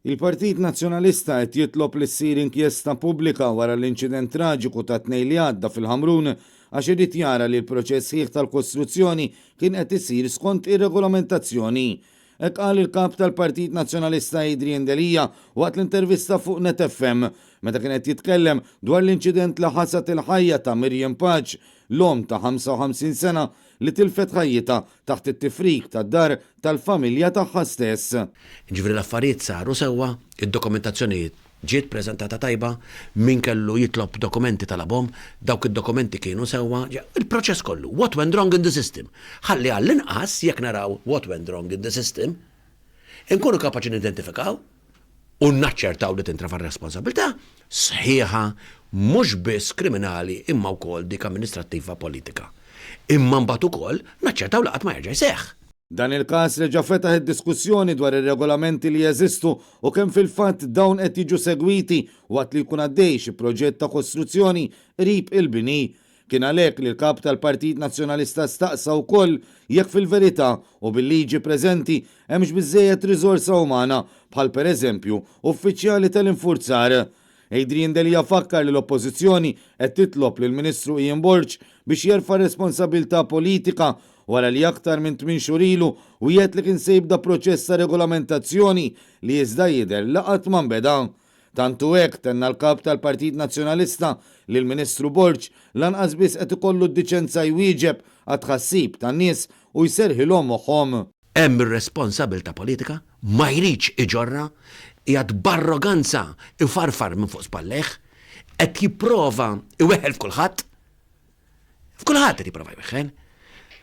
Il-Partit Nazzjonalista qed jitlob li ssir inkjesta pubblika wara l-inċident traġiku ta' tnejn li għadda fil-Ħamrun għax irid jara li l-proċess ħieħ tal-kostruzzjoni kien qed isir skont ir-regolamentazzjoni. Hekk qal il-kap tal-Partit Nazzjonalista Adrian Delija waqt l-intervista fuq Net FM meta kien qed jitkellem dwar l-inċident li ħasat il-ħajja ta' Mirjam Paċ, l-om ta' 55 sena li tilfet ħajjita taħt it-tifrik tad-dar tal-familja tagħha stess. Ġifri l-affarijiet saru sewwa, id-dokumentazzjoni ġiet preżentata tajba, min kellu jitlob dokumenti tal-abhom, dawk id-dokumenti kienu sewwa, il-proċess kollu, what went wrong in the system. Ħalli għall-inqas jekk naraw what went wrong in the system, inkunu kapaċi nidentifikaw u naċċertaw li tintrafa r-responsabilità sħiħa mhux biss kriminali imma wkoll dik amministrattiva politika. Imma mbagħad ukoll naċċertaw li qatt ma jerġa' jseħħ. Dan il-każ reġa' fetaħ id-diskussjoni dwar ir-regolamenti li jeżistu u kemm fil-fatt dawn qed jiġu segwiti waqt li jkun għaddej xi proġett ta' kostruzzjoni qrib il-bini. Kien għalhekk li l-kap tal-Partit Nazzjonalista staqsa wkoll jekk fil-verità u bil-liġi preżenti hemmx biżżejjed riżorsa umana bħal pereżempju uffiċjali tal-infurzar. Adrian Delija fakkar li l-oppożizzjoni qed titlob lil Ministru Ian Borg biex jerfa' responsabilità politika wara li aktar minn 8 xhur ilu u jgħid li kien se jibda proċess ta' regolamentazzjoni li iżda jidher li qatt ma nbeda. Tantu hekk tenna l-kap tal-Partit Nazzjonalista li l-Ministru Borg lanqas biss qed ikollu d-diċenza jwieġeb għat tħassib tan-nies u jserħilhom moħħhom. Hemm ir-responsabilità politika ma jridx iġorra jgħad b'arroganza ifarfar minn fuq spalleħ, qed jipprova iweħħel f'kulħadd. F'kulħadd qed jipprova jweħħel.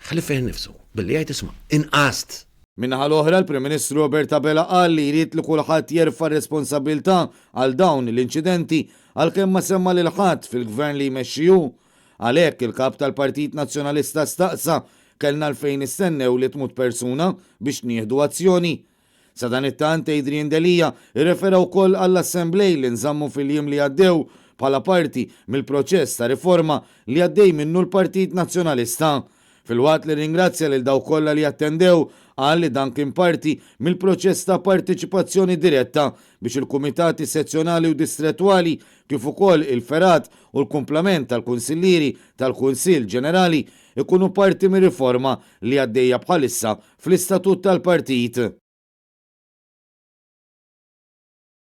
Ħalli fejn nifsu billi jgħid isma' inqast. Minnaħa l-oħra l-Prim Ministru Robert Abela qal li jrid li kulħadd jerfa' responsabilità għal dawn l-inċidenti għalkemm ma semma lil ħadd fil-gvern li jmexxiju. Għalhekk il-kap tal-Partit Nazzjonalista staqsa kellna l-fejn nistennew li tmut persuna biex nieħdu azzjoni. Sa dan it-tant Adrian Delija irrefera wkoll għall-assemblej li nżammu fil-jiem li għaddew bħala parti mill-proċess ta' riforma li għaddej minnu l-Partit Nazzjonalista. Fil-waqt li ringrazzja lil daw kollha li attendew qal li dan kien parti mill-proċess ta' partiċipazzjoni diretta biex il-kumitati sezzjonali u distretwali kif ukoll il-ferat u l-kumplament tal-kunsillieri tal-Kunsill Ġenerali ikunu parti mir-riforma li għaddejja bħalissa fl-istatut tal-partit.